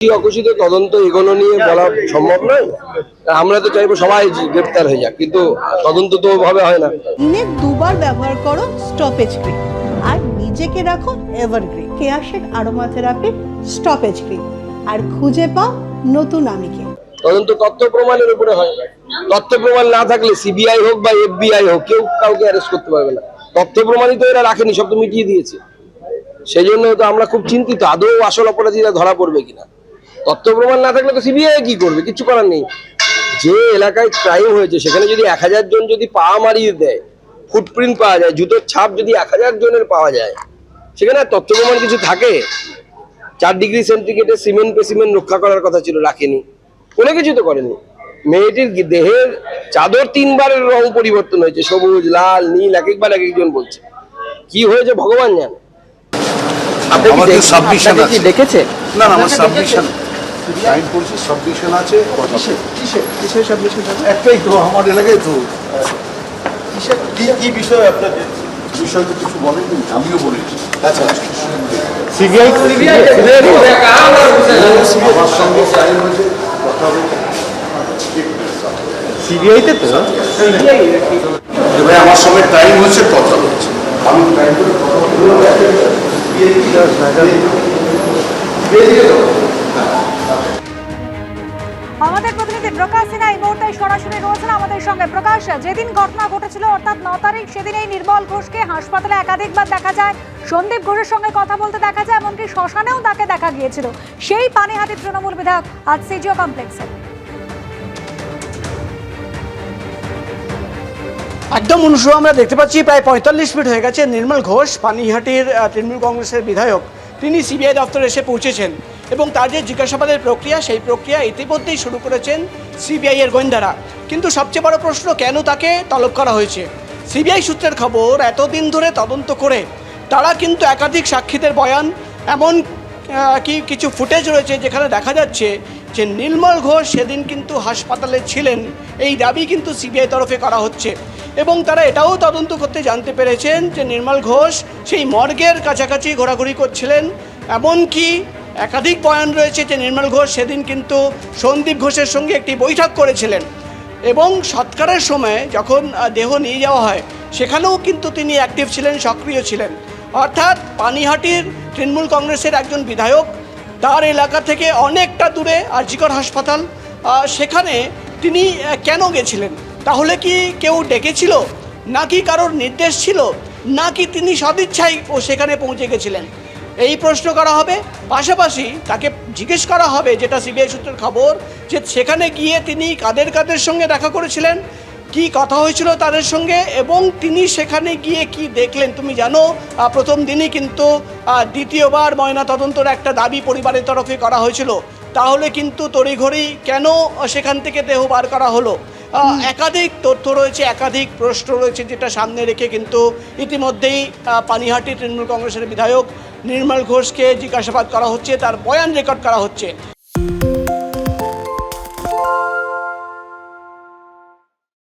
অঘোষিত তদন্ত এগোনো নিয়ে বলা সম্ভব নয়। আমরা তো চাইবো সবাই গ্রেপ্তার হয়ে যাক, কিন্তু তদন্ত তো ভাবে হয় না। দিনে দুবার ব্যবহার করো স্টপেজ ক্রিম আর নিজেকে রাখো এভারগ্রিন। কেয়াশেক আরোমা থেরাপি স্টপেজ ক্রিম আর খুঁজে পাও নতুন আমিকে। তদন্ত তথ্য প্রমাণের উপরে হয়। তথ্য প্রমাণ না থাকলে সিবিআই হোক বা FBI হোক, কেউ কাউকে অ্যারেস্ট করতে পারবে না। তথ্য প্রমাণই তো এরা রাখেনি, সব তো মিটিয়ে দিয়েছে। সেই জন্য তো আমরা খুব চিন্তিত, আদৌ আসল অপরাধীরা ধরা পড়বে কিনা। তথ্য প্রমাণ না থাকলে তো সিবিআই কি করবে, কিছু করার নেই। যে এলাকায় ক্রাইম হয়েছে সেখানে যদি 1000 জন যদি পা মারিয়ে দেয়, ফুটপ্রিন্ট পাওয়া যায়, জুতোর ছাপ যদি 1000 জনের পাওয়া যায়, সেখানে আর তথ্য প্রমাণ কিছু থাকে? 4 ডিগ্রি সেন্টিগ্রেডে সিমেন্ট পেসিমেন্ট রক্ষা করার কথা ছিল, রাখেনি, কোনো কিছু তো করেনি। মেয়েটির দেহের চাদর 3 বারের রং পরিবর্তন হয়েছে, সবুজ, লাল, নীল, এক একবার এক একজন বলছে। কি হয়েছে ভগবান জানে। আমাদের সাবমিশন আছে। দেখেছে না না, আমার সাবমিশন সাইন করছি, সাবমিশন আছে। কিসের সাবমিশন? একটাই তো, আমার এলাকায় তো। কি বিষয় আপনাদের? বিষয় তো কিছু বলেননি, আমিও বলেছি। আচ্ছা, সিবিআই আমার সঙ্গে সাইন হয়েছে, কথা হবে সিবিআইতে তো। ভাই আমার সঙ্গে টাইম হচ্ছে, কথা হচ্ছে, আমি টাইম করে কথা আমাদের প্রতিনিধি প্রকাশ সিনহা এই মুহূর্তে সরাসরি রয়েছেন আমাদের সঙ্গে। প্রকাশ, যেদিন ঘটনা ঘটেছিল অর্থাৎ 9 তারিখ, সেদিন এই নির্মল ঘোষকে হাসপাতালে একাধিকবার দেখা যায়, সন্দীপ ঘোষের সঙ্গে কথা বলতে দেখা যায়, এমনকি শ্মশানেও তাকে দেখা গিয়েছিল। সেই পানিহাটির তৃণমূল বিধায়ক আজ সিজিও কমপ্লেক্সে। একদম অনুসরণ আমরা দেখতে পাচ্ছি প্রায় 45 মিনিট হয়ে গেছে। নির্মল ঘোষ, পানিহাটির তৃণমূল কংগ্রেসের বিধায়ক, তিনি সিবিআই দপ্তরে এসে পৌঁছেছেন এবং তার যে জিজ্ঞাসাবাদের প্রক্রিয়া, সেই প্রক্রিয়া ইতিমধ্যেই শুরু করেছেন সিবিআই এর গোয়েন্দারা। কিন্তু সবচেয়ে বড় প্রশ্ন, কেন তাকে তলব করা হয়েছে? সিবিআই সূত্রের খবর, এতদিন ধরে তদন্ত করে তারা কিন্তু একাধিক সাক্ষীদের বয়ান, এমন কি কিছু ফুটেজ রয়েছে যেখানে দেখা যাচ্ছে যে নির্মল ঘোষ সেদিন কিন্তু হাসপাতালে ছিলেন, এই দাবি কিন্তু সিবিআই তরফে করা হচ্ছে। এবং তারা এটাও তদন্ত করতে জানতে পেরেছেন যে নির্মল ঘোষ সেই মর্গের কাছাকাছি ঘোরাঘুরি করছিলেন। এমনকি একাধিক বয়ান রয়েছে যে নির্মল ঘোষ সেদিন কিন্তু সন্দীপ ঘোষের সঙ্গে একটি বৈঠক করেছিলেন এবং সৎকারের সময় যখন দেহ নিয়ে যাওয়া হয় সেখানেও কিন্তু তিনি অ্যাক্টিভ ছিলেন, সক্রিয় ছিলেন। অর্থাৎ পানিহাটির তৃণমূল কংগ্রেসের একজন বিধায়ক, তার এলাকা থেকে অনেকটা দূরে আরজিকর হাসপাতাল, সেখানে তিনি কেন গেছিলেন? তাহলে কি কেউ ডেকেছিল, নাকি কারোর নির্দেশ ছিল, নাকি তিনি সদিচ্ছায় সেখানে পৌঁছে গেছিলেন? এই প্রশ্ন করা হবে। পাশাপাশি তাকে জিজ্ঞেস করা হবে, যেটা সিবিআই সূত্রের খবর, যে সেখানে গিয়ে তিনি কাদের কাদের সঙ্গে দেখা করেছিলেন, কি কথা হয়েছিল তাদের সঙ্গে, এবং তিনি সেখানে গিয়ে কি দেখলেন। তুমি জানো, প্রথম দিনই কিন্তু দ্বিতীয়বার ময়নাতদন্তের একটা দাবি পরিবারের তরফে করা হয়েছিল। তাহলে কিন্তু তড়িঘড়ি কেন সেখান থেকে দেহ বার করা হলো? একাধিক তথ্য রয়েছে, একাধিক প্রশ্ন রয়েছে, যেটা সামনে রেখে কিন্তু ইতিমধ্যেই পানিহাটি তৃণমূল কংগ্রেসের বিধায়ক নির্মল ঘোষকে জিজ্ঞাসাবাদ করা হচ্ছে, তার বয়ান রেকর্ড করা হচ্ছে।